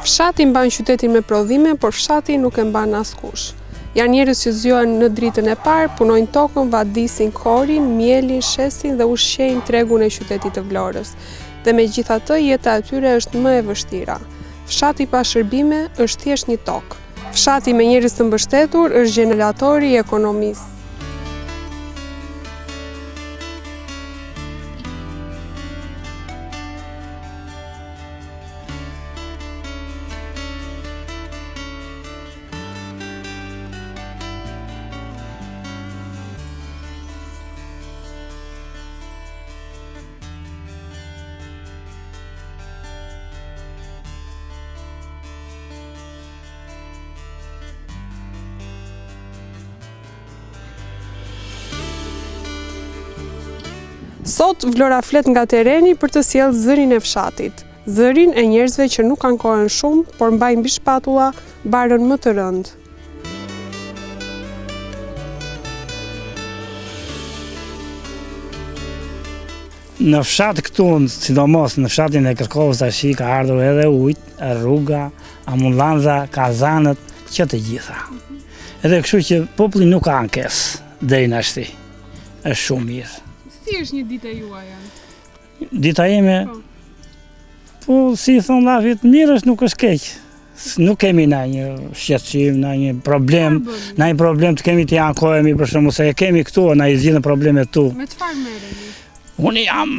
Fshati mban qytetin me prodhime, por fshati nuk e mban askush. Janë njerëz që zgjohen në dritën e parë, punojnë tokën, vadisin korin, mielin, shesin dhe ushqejnë tregun e qytetit të Vlorës. Dhe megjithatë jeta e tyre është më e vështira. Fshati pa shërbime është thjesht një tokë. Fshati me njerëz të mbështetur është gjeneratori i ekonomisë. Sot Vlora flet nga tereni për të sjellë zërin e fshatit. Zërin e njerëzve që nuk ankohen shumë, por mbajnë mbi shpatulla barën më të rëndë. Në fshat këtu, sidomos në fshatin e Kërkovës tash ka ardhur edhe ujë, rruga, ambulanca, kazanët, që të gjitha. Edhe kështu që populli nuk ka ankesë deri në ashti. Është shumë mirë. Si është një ditë e juaj? Dita jeme, po si thonë lafit, mirë është, nuk është keq. Nuk kemi na një shqetësim, na një problem të kemi të ankohemi për shembull se e kemi këtu, na i zgjidhen problemet tu. Me çfarë merreni? Unë jam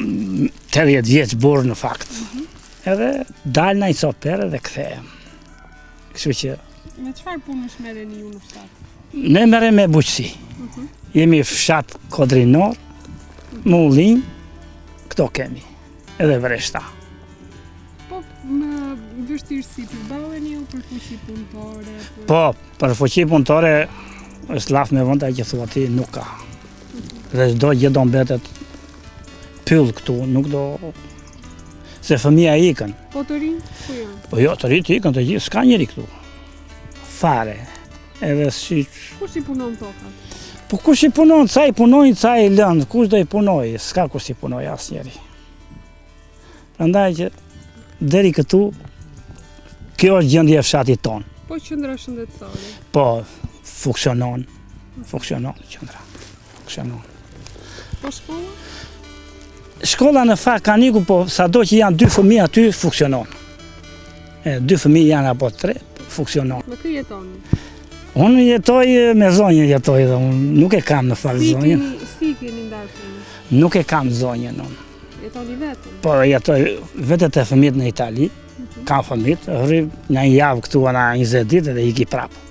80 vjeç burr në fakt. Edhe dal na i sopere dhe kthehem. Kështu që me çfarë punësh merreni ju në fshat? Ne merrem me bujqësi. Jemi fshat kodrinor, mullin, këto kemi, edhe vreshta. Po, më vështirësi përballeni ju për fuqi punëtore? Po, për fuqi punëtore është laf me vënda që thua ti nuk ka. Dhe çdo gjë do mbetet pyll këtu, nuk do... Se fëmija ikën. Po të rinj, ku janë? Po jo, të rinj ikën të gjithë, s'ka njeri këtu. Fare. Edhe si... Kush i punon tokat? Po kush i punon, ca i punojnë, ca i lënë, kush do i punoj, s'ka kush i punoj asnjëri. Prandaj që deri këtu, kjo është gjendja e fshatit tonë. Po qendra shëndetësore? Po, funksionon qendra, funksionon. Po shkolla? Shkolla në fakt ka niku, po sado që janë 2 fëmijë aty, funksionon. 2 fëmijë janë apo 3, funksionon. Me kë jetoni? Unë jetoj me zonjën, jetoj dhe unë nuk e kam në fakt zonjën. Si keni ndarë punën? Nuk e kam zonjën unë. Jetoni vetëm? Po jetoj vetët e fëmijët në Itali, kam fëmijët, rri një javë këtu ana 20 ditë dhe iki prapë.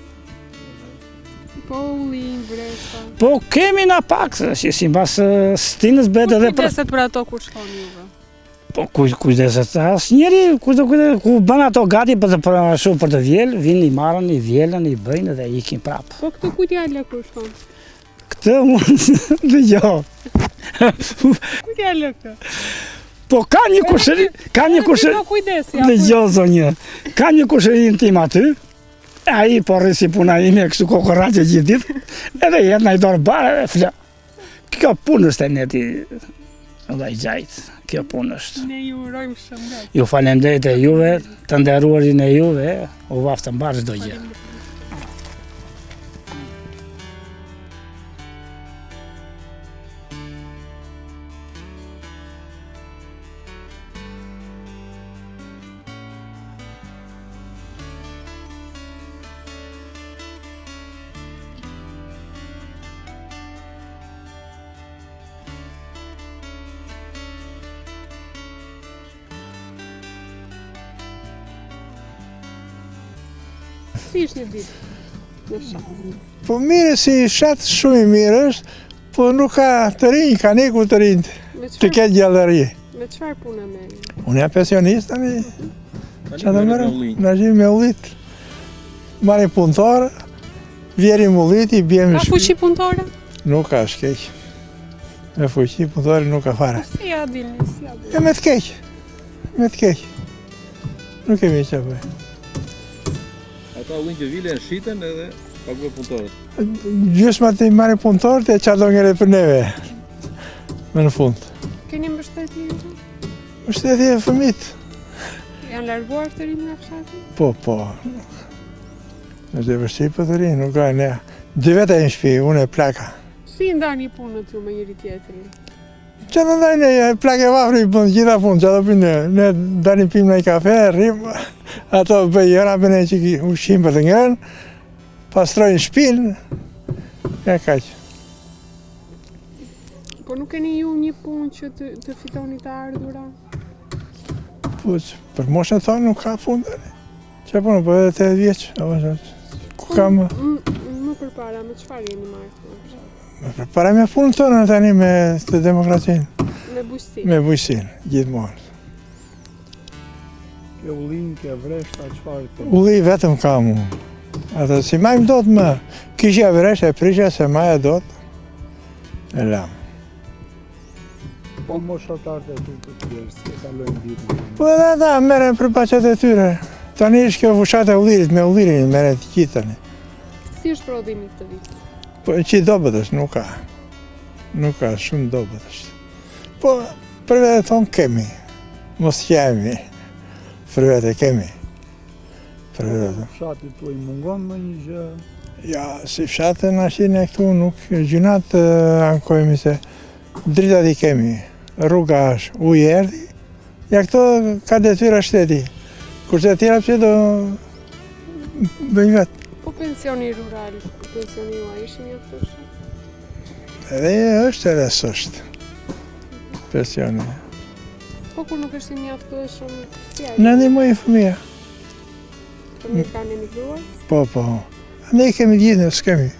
Po ullin, vreshta? Po kemi na pak, si mbas stinës bet edhe... Kujdeset për ato kur shkon juve? Po kujdeset, asnjëri ku bën ato gati për të vjel, vinë i marrën, i vjelën, i bëjnë dhe ikin prapë. Po këtë ku t'jale kur shkon? Këtë unë dëgjoj. Ku t'jale këtë? Po ka një kushëri, dëgjoj zonjë, ka një kushërin tim aty, ai po rrisi puna ime kështu kokorraqe gjithë ditë, edhe jetë na i dorë bare dhe fla. Kjo punë është e neti, edhe i gjajtë. Kjo punë është. Ne ju urojmë shëndet. Ju faleminderit e juve, të nderuarin e juve, u vaftë mbar çdo gjë. Si është një ditë në fshat? Po mirë si fshat shumë i mirë është, po nuk ka të rinj, ka neku të rinj të ketë gjallëri. Me çfarë punë merrni? Unë jam pensionist tani. Çfarë merrem? Na jemi me ullit. Marrim punëtor, vjerim ulliti, bjem në shtëpi. Ka fuqi punëtore? Nuk ka shkeq. Me fuqi punëtore nuk ka fare. Si ja dilni, si ja dilni? Me të keq. Me të keq. Nuk kemi çfarë bëj. Ata ullin që vile në shiten edhe paguaj punëtorët. Gjysma të i marrin punëtorët e çfarë do ngjerë për neve. Më në fund. Keni mbështetje ju? Mbështetje e fëmijët. Janë larguar të rinj nga fshati? Po. Është e vështirë për të rinj, nuk ka ne. 2 vete në shtëpi, unë e plaka. Si ndani punët ju me njëri tjetrin? Që të ndajnë e plake vafri për gjitha punë, që të pinë, ne dani pim në i kafe, rrim, ato bëjëra për ne që ushqim për të ngërën, pastrojnë shpinë, e kaq. Po nuk keni ju një punë që të fitoni të ardhura? Po, për moshën thonë nuk ka punë tani. Që punë, po edhe 8 vjeç, ku kam... Më përpara, me çfarë jeni marrë? Para me punë tonë tani me të demokracinë. Me bujqësinë? Me bujqësinë, gjithmonë. Ke ullin, ke vreshta, çfarë të... Ulli vetëm kam unë. Atë si majmë do të më, kishja vreshta e prisha se maja do të, e lam. Po moshatarët e tu të tjerë, si e kalojnë ditën. Po edhe ata meren për paqet e tyre. Tani është kjo fushat e ullirit, me ullirin meren të gjithë tani. Si është prodhimi këtë vit? Po që i dobet është, nuk ka. Nuk ka, shumë dobet është. Po, për vete thonë kemi. Mos jemi. Për vete kemi. Për vete. Fshatit tu i mungon në një gjë? Ja, si fshatë në ashin e këtu nuk gjunat ankojmi se dritat i kemi. Rruga është, ujë erdi. Ja këto ka detyra shteti. Kurse tjera pëse do bëjnë vetë. Po pensioni rural, pensioni juaj ishë mjaftueshëm? Edhe është edhe s'është. Pensioni. Po kur nuk është i mjaftueshëm, si ai? Në ndihmoj fëmija. Fëmijët kanë emigruar? Po. Ne kemi gjithë, s'kemi.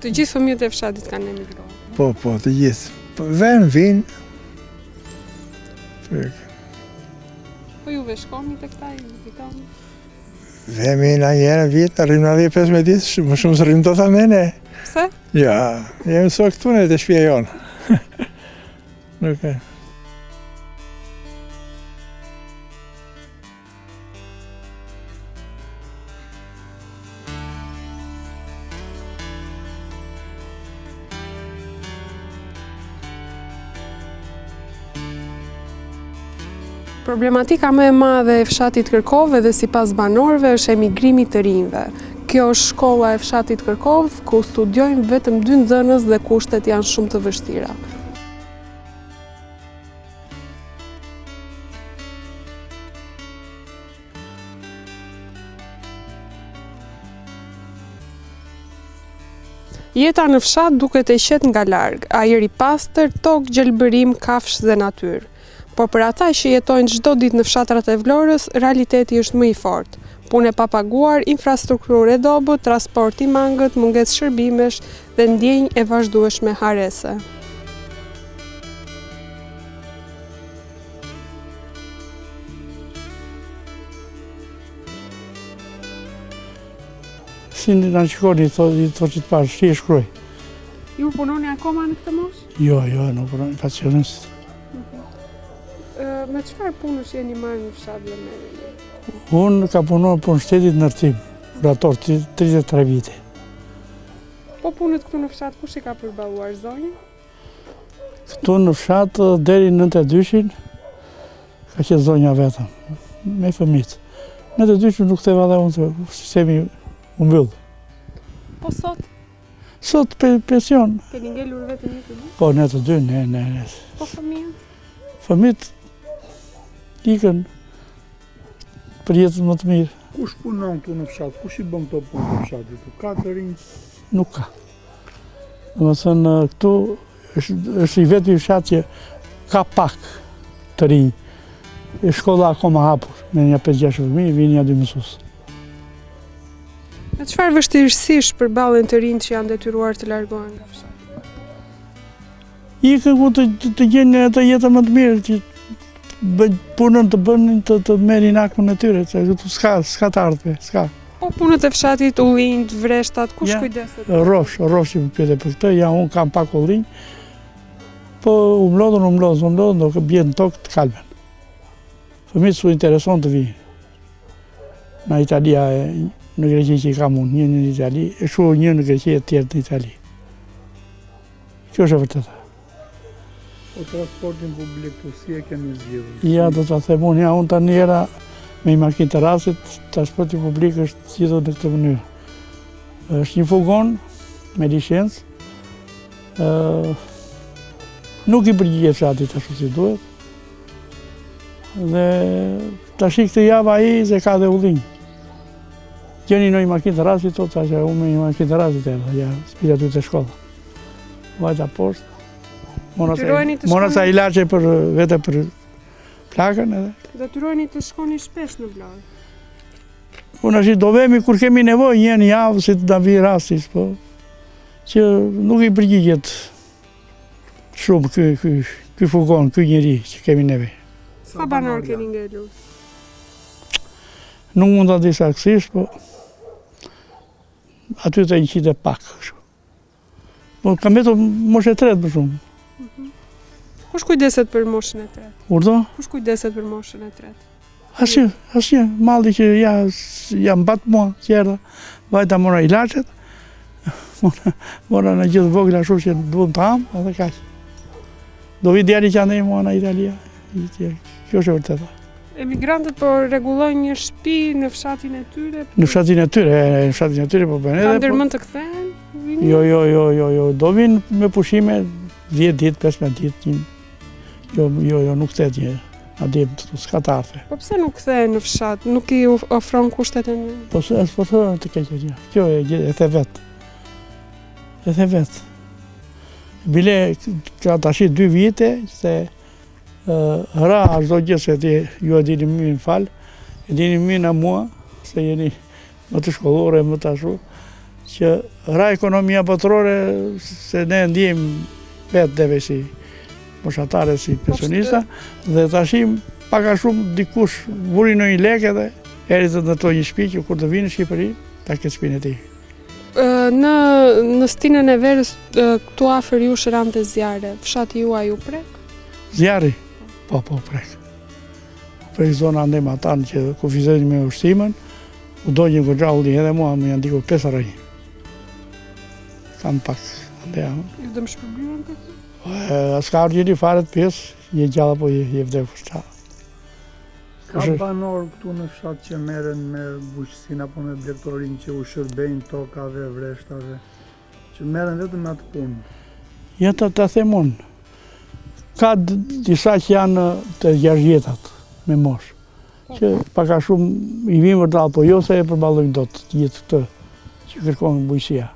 Të gjithë fëmijët e fshatit kanë emigruar? Po, të gjithë. Po, vinë. Po juve shkoni të këta, ju vizitoni? Vemi në njërë vit, rrim në 15 ditë, më shumë së rrim të thamene. Pse? Ja, jemi so këtu në të shpje jonë. Nuk e. Problematika më e madhe e fshatit Kërkov edhe sipas banorëve është emigrimi të rinjve. Kjo është shkolla e fshatit Kërkov, ku studiojnë vetëm 2 nxënës dhe kushtet janë shumë të vështira. Jeta në fshat duket e qetë nga larg, ajër i pastër, tokë, gjelbërim, kafshë dhe natyrë. Por për ata që jetojnë çdo ditë në fshatrat e Vlorës, realiteti është më i fortë. Punë e papaguar, infrastrukturë e dobët, transport i mangët, mungesë shërbimesh dhe ndjenjë e vazhdueshme harese. Si në në qikoni, i thot që të parë, shi e shkruaj. Ju punoni akoma në këtë moshë? Jo, nuk punoni, pasionist. Me çfarë punësh jeni marrë në fshat dhe merreni? Unë ka punuar punë shtetit ndërtim, kurator 33 vite. Po punët këtu në fshat kush i ka përballuar zonjë? Këtu në fshat deri në 92-shin ka qenë zonja vetëm, me fëmijët. Në 92-shin nuk theva dhe unë, sistemi u mbyll. Po sot? Sot pension. Keni ngelur vetëm një të dy? Po ne të dy, ne. Po fëmijët? Fëmijët ikën për jetën më të mirë. Kush punon këtu në fshat? Kush i bën këto punë të fshatit? Ka të rinj? Nuk ka. Domethënë këtu është i vetë i fshat që ka pak të rinj. E shkolla akoma hapur, me një 5-6 fëmijë, vinë një 2 mësues. Me çfarë vështirësish përballen të rinjt që janë detyruar të largohen nga fshati? Ikën ku të gjenë atë jetën më të mirë, që punën të bënin të merrin akun e tyre, se këtu s'ka të ardhme, s'ka. Po punët e fshatit, ullinjt, vreshtat, kush kujdeset? Rrofsh që më pyete për këtë, unë kam pak ullinj, po u mlodhën, do të bjen në tokë të kalmen. Fëmijët s'u intereson të vijnë. Në Italia, në Greqi që i kam unë, një në Itali, e shu një në Greqi e tjerë në Itali. Kjo është e vërteta. Po transportin publik të si e keni zgjidhur? Ja, do të them unë, unë tani era me makinë të rasit, transporti publik është zgjidhur në këtë mënyrë. Është një fugon me licencë, nuk i përgjigjet fshatit ashtu si duhet, dhe tash këtë javë ai se ka dhe udhëtim. Gjeni në një makinë të rasit, thotë që unë me një makinë të rasit edhe, ja, spira ty të shkolla. Vajta poshtë, mora sa ilaçe për vete për plakën edhe. Detyrojeni të shkoni shpesh në Vlorë. Unë ashtë do vemi kur kemi nevojë një javë si të da vi rastis, po që nuk i përgjigjet shumë ky fugon, ky njeri që kemi neve. Sa banor keni ngelur? Nuk mund ta di saktësisht, po aty të 100 pak. Po kam vetë moshë 3 për shumë. Kush kujdeset për moshën e 3? Urdo? Kush kujdeset për moshën e 3? Asnjë, malli që ja mbat mua, qerda, vajta mora ilaçet, mora në gjithë vogla ashtu që duhet të ham, edhe kaq. Do vi djali që andej mua në Italia. Kjo është e vërteta. Emigrantët po rregullojnë një shtëpi në fshatin e tyre? Në fshatin e tyre po bëjnë edhe. Kanë ndërmend të kthehen? Jo, do vinë me pushime 10 ditë, 15 ditë. Jo, nuk kthehet një. A di, s'ka të ardhe. Po pse nuk kthehen në fshat? Nuk i ofron kushtet e një? Po s'po thënë të keqja. Kjo e the vetë. E the vetë. Bile ka tash 2 vite se ra çdo gjë se ju e dini më fal, e dini më në mua se jeni më të shkollore, më të ashtu, që ra ekonomia botërore se ne ndjejmë vetë deve si moshatare, si pensionista, dhe tashim paka shumë dikush vuri në një lekë dhe eri të ndërtoj një shtëpi që kur të vinë në Shqipëri, ta ketë shtëpinë e tij. Në stinën e verës këtu afër ju shërante zjarre, fshati juaj ju prek? Zjarri? Po prek. Prek zona ndem ata që kufizojnë me ushtimin, u do një goxha ulli edhe mua më janë diku 5 rënj. Kam pak ndea. Ju dëm shpërblyen këtë? S'ka argjeni fare të pjesë, je gjalla po je vdekur shta. Ka banor këtu në fshat që merren me bujqësinë apo me blegtorin që u shërbejnë tokave, vreshtave, që merren vetëm me atë punë? Ja ta them unë. Ka disa që janë të 60 me moshë, që paka shumë i vinë vërdallë, po jo se e përballojnë dot gjithë këtë që kërkon bujqësia.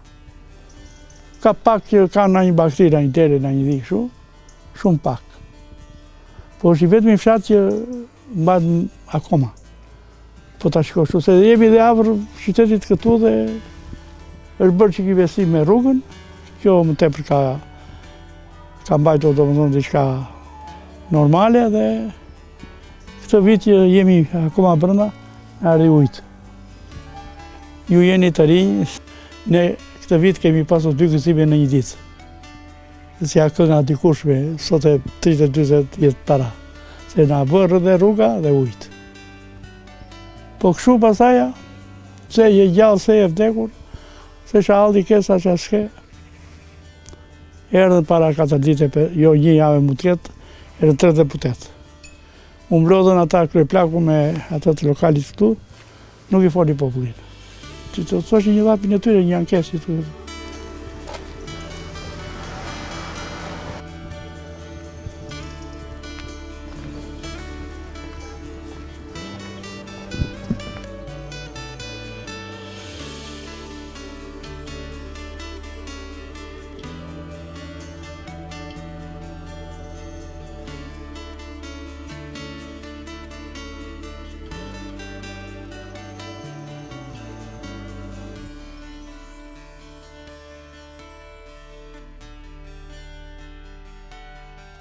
Ka pak që ka në një bakteri, në një dere, në një dhikë shumë pak. Po është i vetëm i fshat që mbajnë akoma. Po ta shikosh, se jemi dhe afër qytetit këtu dhe është bërë që ki besim me rrugën, kjo më tepër ka mbajtur domethënë diçka normale dhe këtë vit që jemi akoma brenda, erdhi ujtë. Ju jeni të rinj, ne këtë vit kemi pasur 2 gëzime në një ditë. Si a kënga dikush me sot e 30-40 jetë para. Se na bërë dhe rruga dhe ujtë. Po këshu pasaja, se je gjallë, se je vdekur, se shaldi kesa që shke, erdhen para 4 dite, jo një javë mu tjetë, erdhen 3 deputet. U mblodhen ata kryeplaku me atë të lokalit këtu, nuk i foli popullin. Që të thoshin një dhapin e tyre, një ankesë të tyre.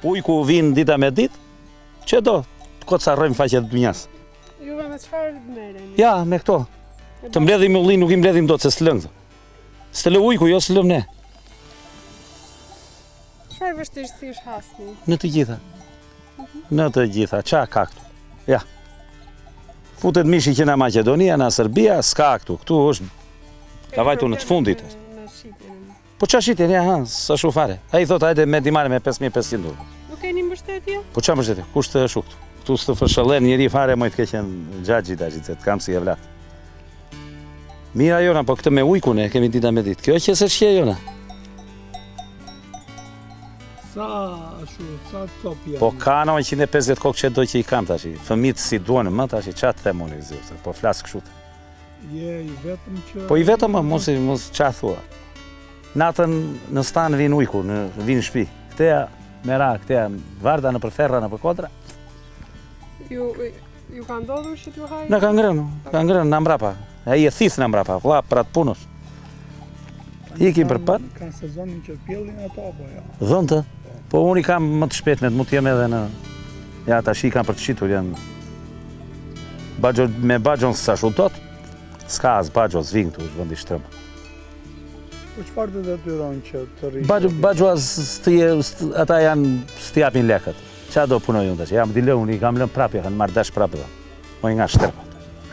Ujku vinë dita me ditë, që do të kocarrojmë faqet të dunjas. Juve me çfarë merreni? Ja, me këto. Të mbledhim ullin, nuk i mbledhim dot se s'lën këto. S'lë ujku, jo s'lëm ne. Çfarë vështirësish hasni? Në të gjitha. Në të gjitha, qa ka këtu? Ja. Futet mishi që në Maqedonia, në Serbia, s'ka këtu. Këtu është ka vajtu në të fundit. Po qa shqitjen, ja, sa shu fare. A i thot, hajde me dimare me 5.500 euro. Nuk keni mbështetje? Po qa mbështetje? Kush të shuktu? Këtu së të fërshëllen njëri fare mojtë keqen gjagjit ashtë, se të kam si e vlatë. Mira jona, po këtë me ujkune, kemi dita me ditë. Kjo që se shkje jona? Sa copja? Po ka në 150 kokë që doj që i kam tashi. Fëmit si duonë më tashi, qatë them unë i zirë, po flasë këshute. Je i vetëm që... Po i vetëm më, mos qa thua. Natën në stanë vinë ujku, vinë shpi. Këteja me ra, këteja varda në për ferra, në për kodra. Ju ka ndodhur që t'ju hajë? Në ka ngrënë në mbrapa. E i e thithë në mbrapa, vla për atë punës. Ikim për pan. Kanë sezonin që pjellin ato, apo ja? Dhënë të. Po unë i kam më të shpetmet, mu t'jem edhe në... Ja, ta shi i kam për të shitur, janë... Me bagjon së ashtu tot, s'ka as bagjo zvinë këtu, është vëndi shtërmë. Po qëfar të detyron që të rritë? Bagjo ata janë s'tjapin lekët. Qa do punoj unë të që? Jam dilë unë, i kam lënë prapje, kanë marrë dash prapje dhe. Po i nga shtërmë.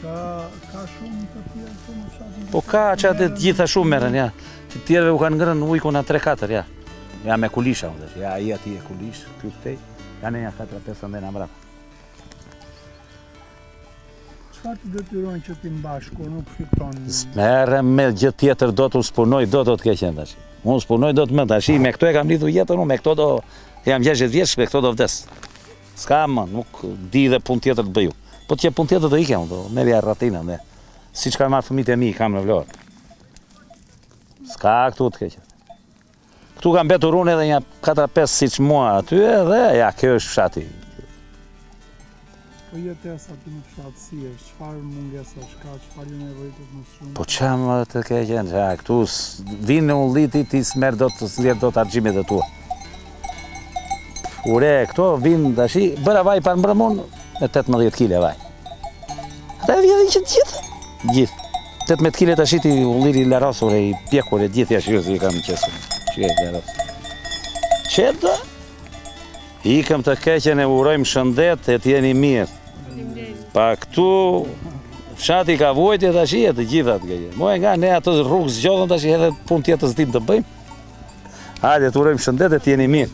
Ka shumë të tjerë të më shatin? Po ka që atë gjitha shumë merën, ja. Të tjerëve u kanë ngrënë ujku në 3-4, ja. Ja me kulisha, unë dhe, ja i ati e kulish, kjo këtej, janë e një 4-5 ndë në mbrapa. Qëfar të detyron që ti mbash, kur nuk fiton? Mere me gjithë tjetër do të spunoj, do të keqen tash. Unë spunoj do të më tash, me këto e kam lidhu jetën, unë me këto do, jam 60 vjeç, me këto do vdes. S'ka më, nuk di dhe pun tjetër të bëju. Po që pun tjetër do ikem, do merja ratina, dhe. Si që kanë marrë fëmijët e mi, kam në vlorë. S'ka këtu të keqen. Këtu kam betur unë edhe një 4-5 siç mua aty edhe, ja, kjo është fshati. Po jetesa ti në fshat si është, qëfar mungesa shka, qëfar ju nevojtët më shumë? Po qa më të keqen, ja, këtu vinë në ulliti ti s'merë do të argjimit e tua. Ure, këto vinë dashi, bëra vaj par mbrëmon me 18 kile vaj. Ata e vjedhin që të gjithë? Gjithë. 18 kile të ashiti ulliri larosur e i pjekur e gjithë jashtë i kam qesur. Qeta? Ikëm të keqen e urojmë shëndet e t'jeni mirë. Pa këtu fshati ka vojtje të ashije të gjithat keqen. Moj nga ne atës rrugë zgjodhën të ashije edhe pun tjetës dim të bëjmë. Hajde të urojmë shëndet e t'jeni mirë.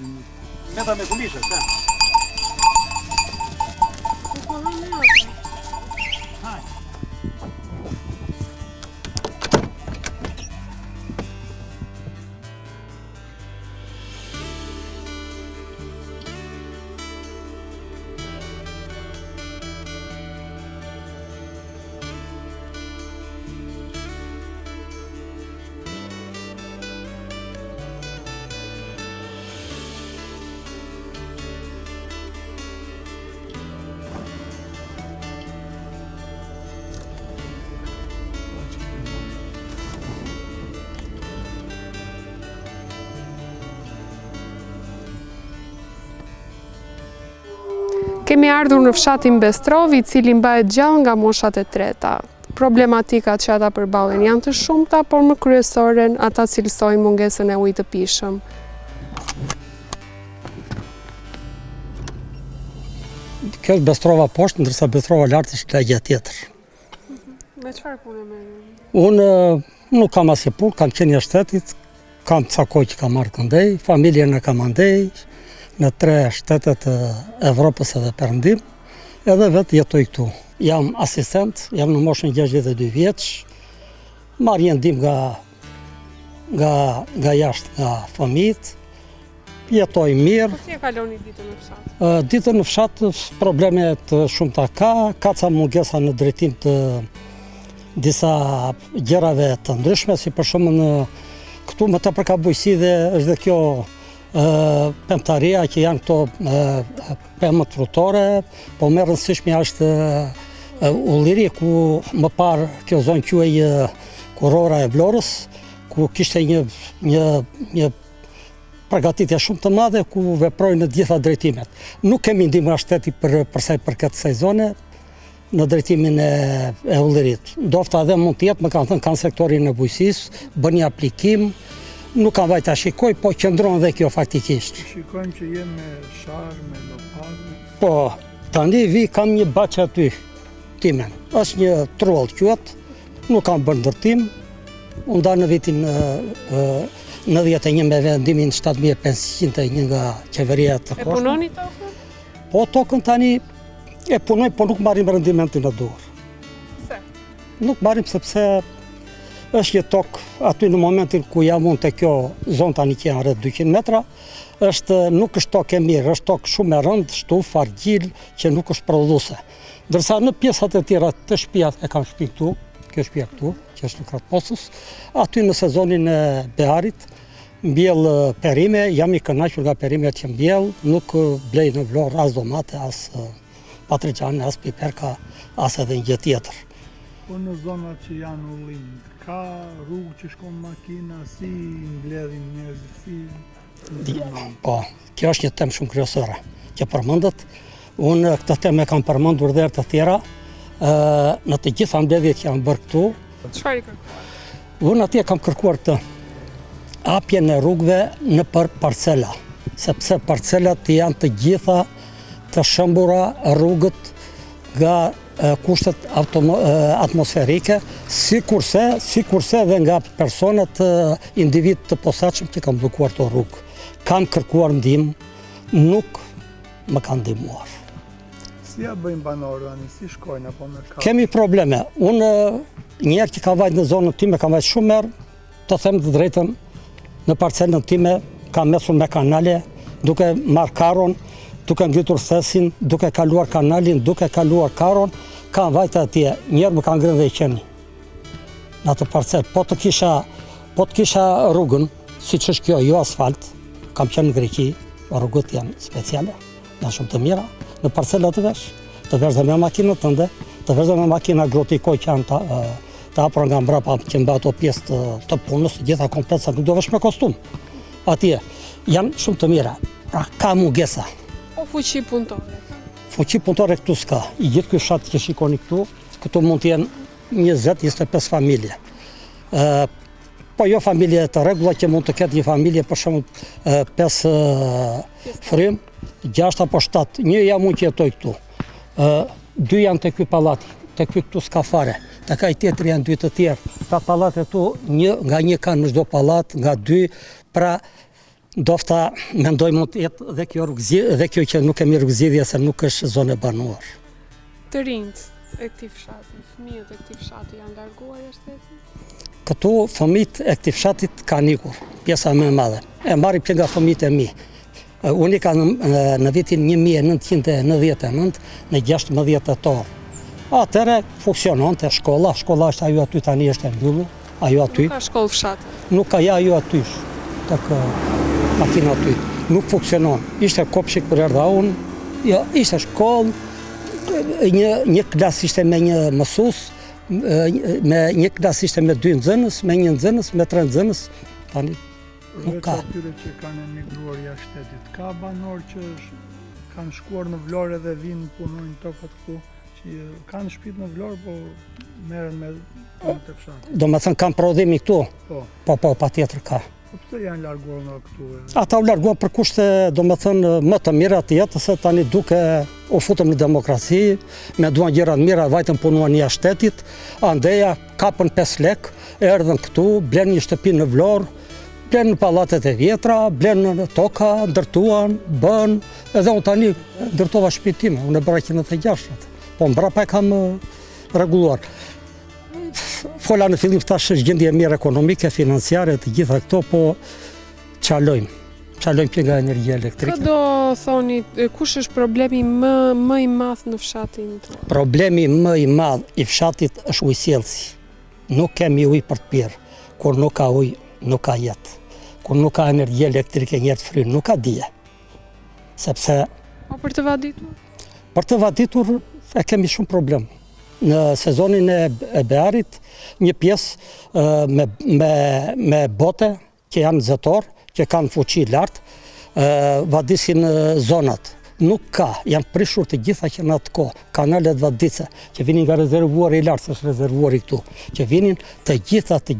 Meta me kulishe, ta. Kemi ardhur në fshatin Bestrov, i cili mbahet gjallë nga moshat e treta. Problematikat që ata përballen janë të shumta, por më kryesoren ata cilësojnë mungesën e ujit të pishëm. Kjo është Bestrova poshtë, ndërsa Bestrova lartë është lagja tjetër. Me çfarë punë merrni? Unë nuk kam asnjë punë, kam qenë jashtë shtetit, kam ca kohë që kam marrë këndej, familjen e kam andej në 3 shtetet e Evropës edhe Perëndim, edhe vetë jetoj këtu. Jam asistent, jam në moshën 62 vjeç, marr ndihmë nga jashtë, nga fëmijët, jetoj mirë. Po si e kaloni ditën në fshat? Ditën në fshat probleme të shumta ka ca mungesa në drejtim të disa gjërave të ndryshme, si për shembull këtu më tepër ka bujqësi dhe është dhe kjo pemtaria që janë këto pemët frutore, po më rëndësishme është ulliri ku më parë kjo zonë quhej kurora e Vlorës, ku kishte një përgatitje shumë të madhe ku veprojnë në gjitha drejtimet. Nuk kemi ndihmë nga shteti për sa i përket kësaj zone në drejtimin e ullirit. Ndofta edhe mund të jetë, më kanë thënë, kanë sektorin e bujqësisë, bën një aplikim. Nuk kam vajta shikoj, po qëndron dhe kjo faktikisht. Shikojmë që jenë me sharë, me lopatë. Po, tani kam një baqë aty, timen. Është një trull quhet, nuk kam bërë ndërtim. Unë da në vitin 91 me vendimin 7501 nga qeveria të koshtë. E punoni tokën? Po tokën tani e punojmë, po nuk marrim rendimentin e duhur. Pse? Nuk marrim sepse është një tokë aty në momentin ku jam unë te kjo zonë tani që janë rreth 200 metra, nuk është tokë e mirë, është tokë shumë e rëndë, shtuf, argjil, që nuk është prodhuese. Ndërsa në pjesat e tjera të shtëpia e kam shtëpi këtu, kjo shtëpia këtu, që është në Kraposës, aty në sezonin e bearit, mbjell perime, jam i kënaqur nga perimet që mbjell, nuk blej në Vlorë as domate, as patrigjanë, as piperka, as edhe një gjë tjetër. Po në zonat që janë ullim, ka rrugë që shkon makina, si mbledhin njerëzit, si... Po, kjo është një temë shumë kryesore që përmendet. Unë këtë temë kam përmendur dhe të tjera, në të gjitha mbledhjet që janë bërë këtu. Çfarë i kërkuar? Unë atje kam kërkuar të hapjen e rrugëve në për parcela, sepse parcelat janë të gjitha të shëmbura rrugët nga kushtet atmosferike, si kurse dhe nga personat individ të posaçëm që kam bllokuar të rrugë. Kam kërkuar ndihmë, nuk më kanë ndihmuar. Si ja bëjmë banorët, si shkojnë apo me ka? Kemi probleme. Unë njerë që ka vajt në zonën time, ka vajt shumë merë, të them të drejtën, në parcelën time kam mesur me kanale, duke marrë karon, duke ngritur thesin, duke kaluar kanalin, duke kaluar karon, kam vajt atje, njerë më kanë ngrënë dhe i qeni. Në atë parcel, po të kisha rrugën, si që është kjo, jo asfalt, kam qenë në Greqi, rrugët janë speciale, janë shumë të mira, në parcelat të vesh dhe me makinët tënde, të vesh dhe me makina grotikoj që janë të hapur nga mbrapa që mba ato pjesë të punës, gjitha kompletsa nuk do vesh me kostum. Atje, janë shumë të mira, pra ka mungesa. O fuqi punëtore? Fuqi punëtore këtu s'ka. I gjithë ky fshat që shikoni këtu mund të jenë 20-25 familje. Po jo familje të rregulla që mund të ketë një familje për shembull 5 frym, 6 apo 7. Një jam unë që jetoj këtu. 2 janë te ky pallati, te ky këtu s'ka fare. Te ka i tjetër janë 2 të tjerë. Pra pallatet këtu nga një kanë në çdo pallat, nga 2, pra dofta mendoj mund të jetë dhe kjo rrugëzidhje, dhe kjo që nuk kemi rrugëzidhje se nuk është zonë e banuar. Të rinjt e këtij fshati, fëmijët e këtij fshati janë larguar shtetin? Këtu fëmijët e këtij fshatit kanë ikur, pjesa më e madhe. E marrim që nga fëmijët e mi. Unë kam në vitin 1999 në 16 tetor. Atëre funksiononte shkolla është ajo aty tani është e mbyllur, ajo aty. Nuk ka shkollë fshati? Nuk ka ajo aty, tek makina aty. Nuk funksionon. Ishte kopshik për erdha unë, jo, ishte shkollë, një klas ishte me një mësues, me një klas ishte me 2 nxënës, me 1 nxënës, me 3 nxënës, tani nuk ka. Atyre që kanë emigruar jashtë shtetit, ka banor që kanë shkuar në Vlorë dhe vinë punojnë tokat këtu, që kanë shtëpi në Vlorë, po merren me punë të fshatit. Do me thënë kanë prodhimi këtu? Po, patjetër ka. Po pse janë larguar nga këtu? Ata u larguan për kushte, do me thënë, më të mira të jetës, se tani duke u futëm në demokraci, me duan gjëra të mira, vajtën punuan jashtë shtetit, andeja kapën 5 lek, erdhën këtu, blenë një shtëpi në Vlorë, blenë në pallatet e vjetra, blenë në toka, ndërtuan, bën, edhe unë tani ndërtova shtëpinë time, unë e bëra 106, po mbrapa e kam rregulluar. Fola në fillim tash është gjendje mirë ekonomike, financiare, të gjitha këto, po qalojmë që nga energjia elektrike. Këtë do thoni, kush është problemi më i madh në fshatin tonë? Problemi më i madh i fshatit është ujësjellsi. Nuk kemi ujë për të pirë. Kur nuk ka ujë, nuk ka jetë. Kur nuk ka energji elektrike, njerëz frynë, nuk ka dije. Sepse... Po për të vaditur? Për të vaditur e kemi shumë problem. Në sezonin e bearit, një pjesë me bote që janë nxetor, që kanë fuqi lartë, vadisin zonat. Nuk ka, janë prishur të gjitha që në atë kohë, kanalet vadice, që vinin nga rezervuari i lartë, se është rezervuari këtu, që vinin të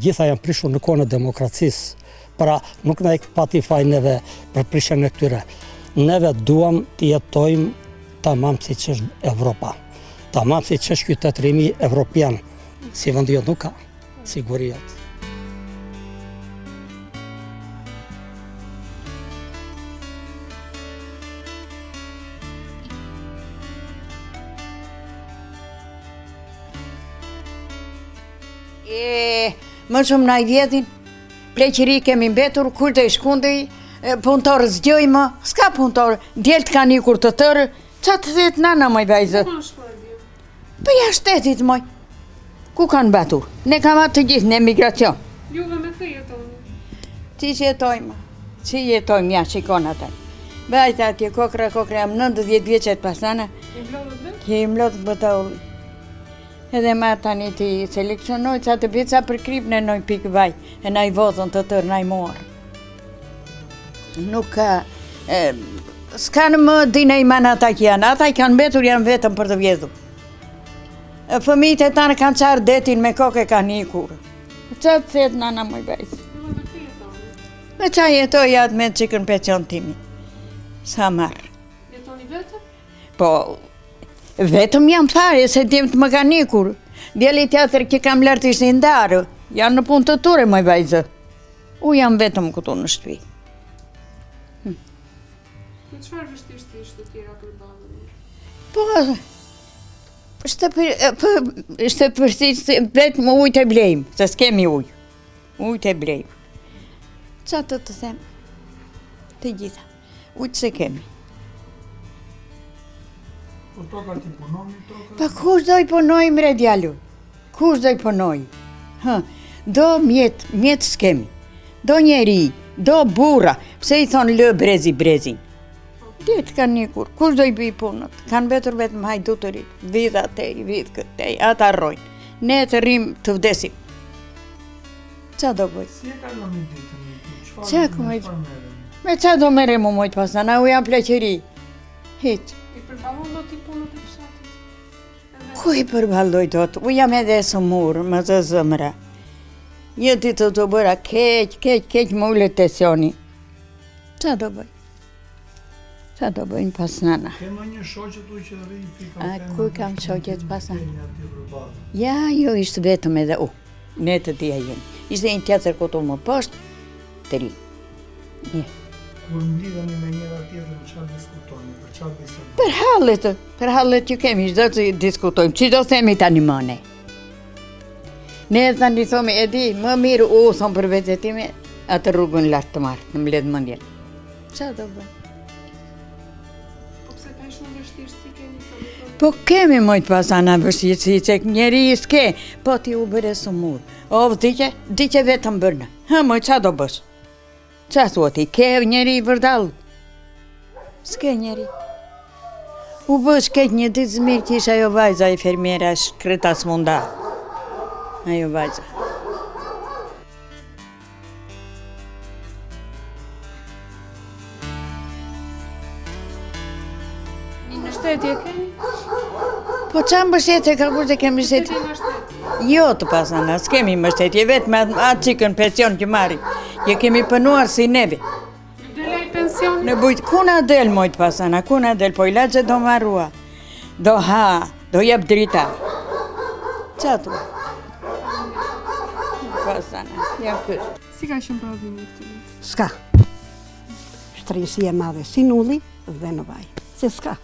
gjitha janë prishur në kohën e demokracisë. Pra, nuk na e pati fajneve për prishjen e këtyre. Neve duam të jetojmë tamam si që është Evropa. Tamam si që është qytetërimi evropian. Si vendi jotë nuk ka, siguri jotë. Më shumë na i vjetin, pleqëri kemi mbetur, kur të shkundej, punëtorë zgjojmë, s'ka punëtorë, djelët kanë ikur të tërë, qa të thetë nana moj vajzë? Për jashtë shtetit moj, ku kanë batur? Ne kam atë të gjithë në emigracion. Juve me të jetoni? Që jetojmë, ja shikon atë. Bajta atje kokra, jam 90 vjeqet pasana. I mlodhët dhe? Që i mlodhë bëta ulli. Edhe ma tani ti selekcionoj ca të pjeca për krip në noj pikë vaj, e na i vodhën të tërë, na i morë. Nuk ka, s'kanë më dine i manë ata që janë, ata i kanë betur janë vetëm për të vjedhu. Fëmijët e tanë kanë qarë detin me kokë e kanë ikur. Qa të thetë nana moj bajtë? Me qa jetoj atë me të qikën pension timi. Sa marë. Jetoni vetëm? Po, vetëm jam fare, se tim të më kanë ikur. Djeli tjetër që kam lartë ishte ndarë, janë në punë të ture, moj vajzë. U jam vetëm këtu në shtëpi. Në qëfar vështirësi ishte tjera për babën? Po, ishte vështirësi, vetëm ujtë e blejmë, se s'kemi ujë. Ujtë e blejmë. Qa të them? Të gjitha. Ujtë se kemi. Po toka ti punoni, toka? Pa kush do i punoj mre djallu? Kush do i punoj? Do mjet s'kemi. Do njeri, do burra. Pse i thonë lë brezin? Djetë kanë nikur, kush do i bëj punët? Kanë betur vetëm hajdutërit, vidh atej, vidh këtej, ata rrojnë. Ne të rrim të vdesim. Qa do bëj? Si e ka në një ditë? Qa ku mojtë? Me qa do mere mu mojtë pasana, u jam pleqëri. Hiq. I përballon do t'i punët e fshatit? Ku i përballoj do të? U jam edhe së murë, më të zëmra. Një ditë të bëra keq më ullet tensioni. Qa do bëj? Qa do bëjnë pasnana? Kema një shoqet u që rri pika A ku kam shoqet pasnana? Ja. Ja, jo ishtë vetëm edhe ne të tia jenë. Ishte një tjetër këtu më poshtë, të ri. Një. Kur mlidheni me njëra tjetër, çfarë diskutoni? Për çfarë Për bisedoni? hallet që kemi, çdo të diskutojmë, që do themi tani më ne. Ne tani thomi, e di, më mirë thonë për vetë time, atë rrugën lartë të marrë, në mbledh mendjen. Qa do bëjmë? Po pse ka shumë vështirësi keni? Po kemi mojtë pasana vështirësi, që njeri s'ke, po ti u bëre së murë. O, diqe vetëm bërna. Moj, qa do bësh? Qa thua ti, ke njeri i vërdalë? S'ke njeri. U bësh keq një ditë zmirë që isha ajo vajza i fermiera shkreta s'munda. Ajo vajza. Një mbështetje keni? Po qa mbështetje ka kur të kemi mbështetje? Keni mbështetje? Jo të pasana, s'kemi mbështetje, vetë me atë qikën pension që marri. Je kemi pënuar si neve. Ju delej pensioni? Në bujtë, kuna del mojtë pasana, kuna del, po ilaqe do marrua. Do ha, do jep drita. Qa tu? Pasana, jam këtë. Si ka shumë prodhimi këtu? S'ka. Shtrejësi e madhe si nulli dhe në vaj. Se s'ka.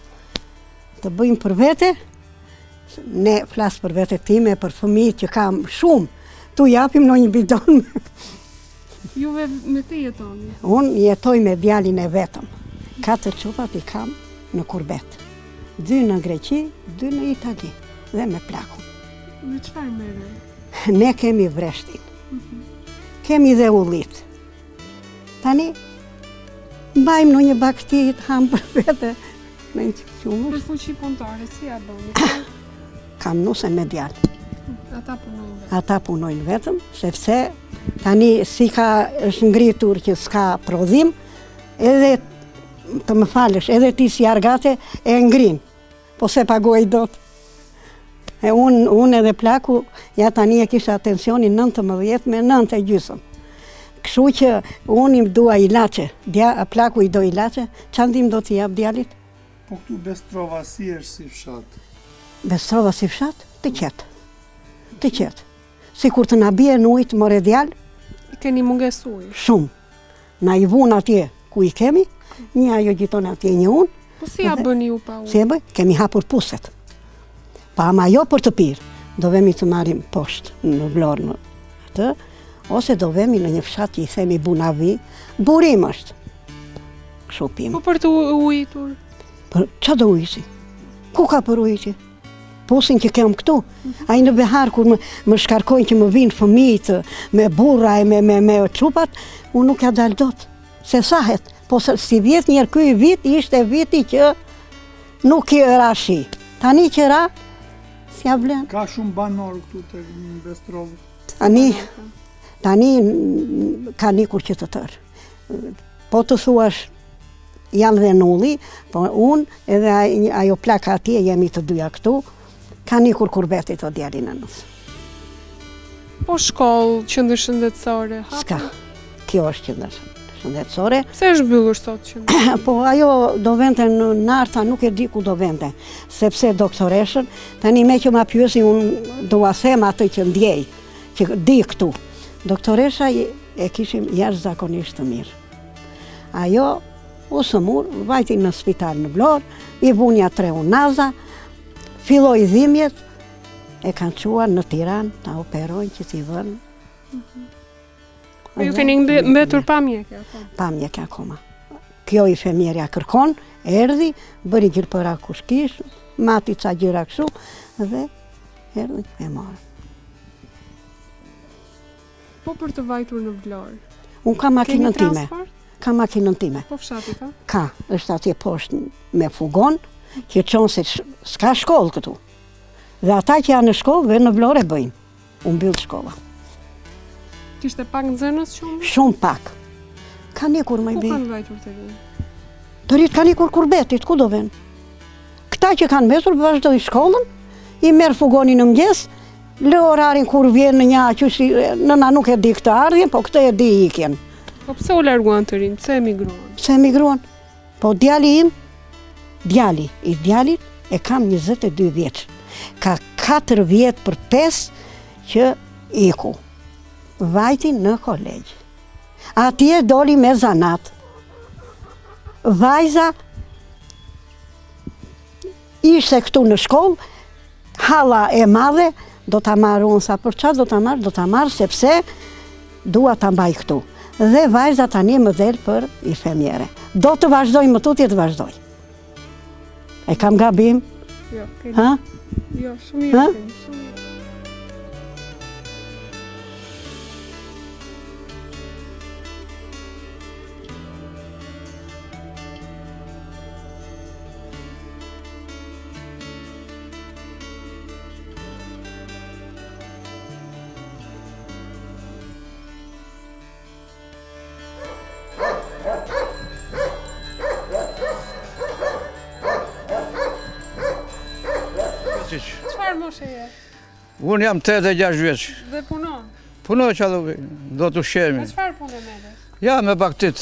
Të bëjmë për vete, ne flasë për vete time, për fëmijë që kam shumë, tu japim në një bidon. Juve me të jetoni? Unë jetoj me djalin e vetëm. 4 çupat i kam në kurbet. 2 në Greqi, 2 në Itali dhe me plaku. Me çfarë merren? Ne kemi vreshtin. Kemi dhe ullit. Tani, mbajmë në një bakti të hamë për vete. Me një qumë. Për fuqi punëtore, si ja bëni? Kam nuse me djalë. Ata punojnë vetëm? Ata punojnë vetëm, sepse tani si ka është ngritur që s'ka prodhim, edhe të më falësh, edhe ti si argate e ngrin, po se paguaj dot. E unë edhe plaku, ja tani e kisha tensionin 19 me 9 e gjysëm. Kështu që unë im dua ilaçe, plaku i do ilaçe, çandim do t'i jap djalit? Po këtu Bestrova si është si fshat? Bestrova si fshat? Të qetë. Të qetë. Si kur të na bie në ujtë more djalë? Keni mungesë ujë? Shumë. Na i vun atje ku i kemi, një ajo gjiton atje një unë. Po si ja bëni ju pa ujë? Si e bëj? Kemi hapur puset. Pa ama jo për të pirë, do vemi të marrim poshtë në Vlorë në atë, ose do vemi në një fshat që i themi Bunavi, burim është. Kështu pim. Po për të ujitur? Për qa do ujiti? Ku ka për ujiti? Pusin që kem këtu. A i në behar kur më shkarkojnë që më vinë fëmijët me burra e me trupat, unë nuk ja dalë dot. Se sahet. Po si vjet njerë këj vit, ishte viti që nuk i ra shi. Tani që ra, si ja vlen. Ka shumë banor këtu të Bestrovë. Tani ka nikur që të tërë. Po të thuash, janë dhe nulli, po unë edhe ajo plaka atje jemi të dyja këtu, ka nikur kurbetit o djalin e nësë. Po shkollë, qendër shëndetësore? Ska, kjo është qendër shëndetësore. Pse është mbyllur sot qendër? Po ajo do vente në Narta, nuk e di ku do vente, sepse doktoreshën, tani me që ma pyesi unë do a them atë që ndjej, që di këtu. Doktoresha e kishim jashtëzakonisht të mirë. Ajo u sëmur, vajti në spital në Vlorë, i vunja 3 unaza, filloi dhimbjet, e kanë quar në Tiranë, ta operojnë që t'i vënë. Ju keni mbetur pa mjekë akoma? Pa mjekë akoma. Kjo i femjerja kërkon, erdhi, bëri gjirpëra kush kish, mati ca gjëra kështu, dhe erdhi e marë. Po për të vajtur në Vlorë? Unë ka makinën Keni time. transport? Ka makinën time. Po fshati ka? Ka, është atje poshtë me fugon, që qonë se s'ka shkollë këtu. Dhe ata që janë në shkollë, dhe në Vlorë e bëjnë. Unë mbyllë shkolla. Kishte pak nxënës shumë? Shumë pak. Ka nikur më i Ku bëjnë. kanë vajtur të rinë? Të rritë ka nikur kurbetit, ku do venë? Këta që kanë mesur, vazhdojnë shkollën, i merë fugonin në mëngjes, lë orarin kur vjen në një aqyshi, nëna nuk e di këtë ardhjen, po këtë e di ikjen. Po pse u larguan të rinë? Pse emigruan? Pse emigruan? Po djali im, djali i djalit e kam 22 vjeç. Ka 4 vjet për 5 që iku. Vajti në kolegj. Atje doli me zanat. Vajza ishte këtu në shkollë, halla e madhe, do ta marr unë sa për çfarë do ta marr sepse dua ta mbaj këtu. Dhe vajza tani më del për i femjere. Do të vazhdoj më tutje të vazhdoj. E kam gabim? Jo, keni. Ha? Jo, shumë mirë keni, shumë mirë. Çfarë moshe je? Unë jam 86 vjeç. Dhe punon? Punoj që do të ushqemi. Me çfarë punë merresh? Ja, me baktit.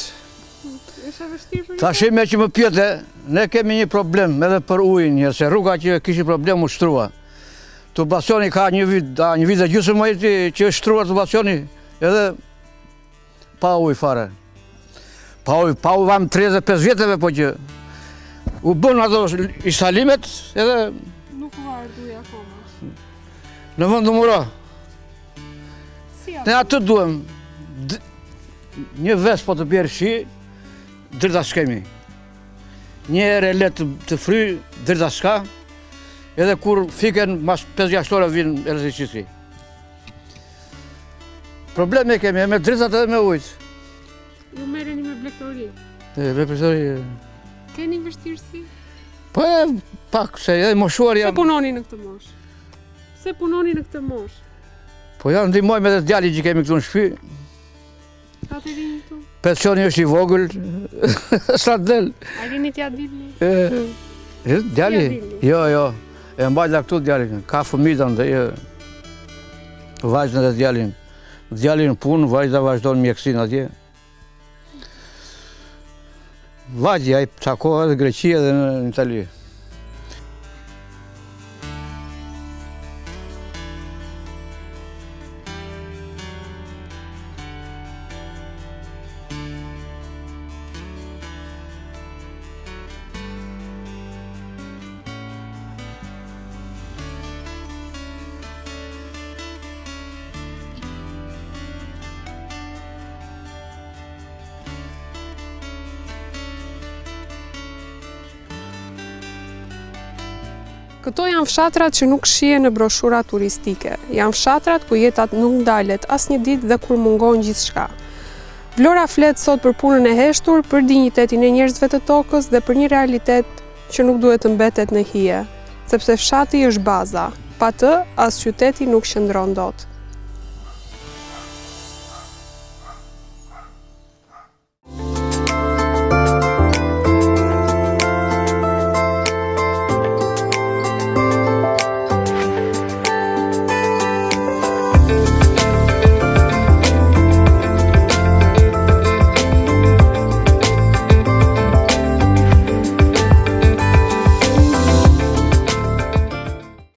Është vështirë për ju? Tashime që më pjete, ne kemi një problem edhe për ujin, se rruga që kishte problem u shtrua. Tubacioni ka një vit dhe gjysmë më që është shtruar tubacioni, edhe pa ujë fare. Pa ujë vam 35 vjeteve, po që u bën ato instalimet edhe Nuk u ardhuj akoma. në vend të mura. Si Ne atë duhem një ves po të bjerë shi, drita s'kemi. Një herë e letë të fry, drita s'ka, edhe kur fiken mas 5-6 ore vinë elektriciteti. Probleme kemi me dritat edhe me ujtë. Ju merreni me blegtori? Me përsëri, Keni vështirësi? po e pak, se edhe moshuar Pse jam. punoni në këtë moshë? Pse punoni në këtë moshë? Po janë ndihmojmë edhe djali që kemi këtu në shtëpi. Ka të rinj këtu? Pensioni është i vogël, sa del. A rini t'ja dilni? Djali? dilni? Jo. E mbajla këtu djalin. Ka fëmijë ndaj vajzën dhe djalin. Djalin punë, vajza vazhdon mjekësinë atje. Vajzja ai takohet edhe në Greqi edhe në Itali. Këto janë fshatrat që nuk shihen në broshura turistike. Janë fshatrat ku jeta nuk ndalet asnjë ditë dhe kur mungon gjithçka. Vlora flet sot për punën e heshtur, për dinjitetin e njerëzve të tokës dhe për një realitet që nuk duhet të mbetet në hije, sepse fshati është baza. Pa të, as qyteti nuk qëndron dot.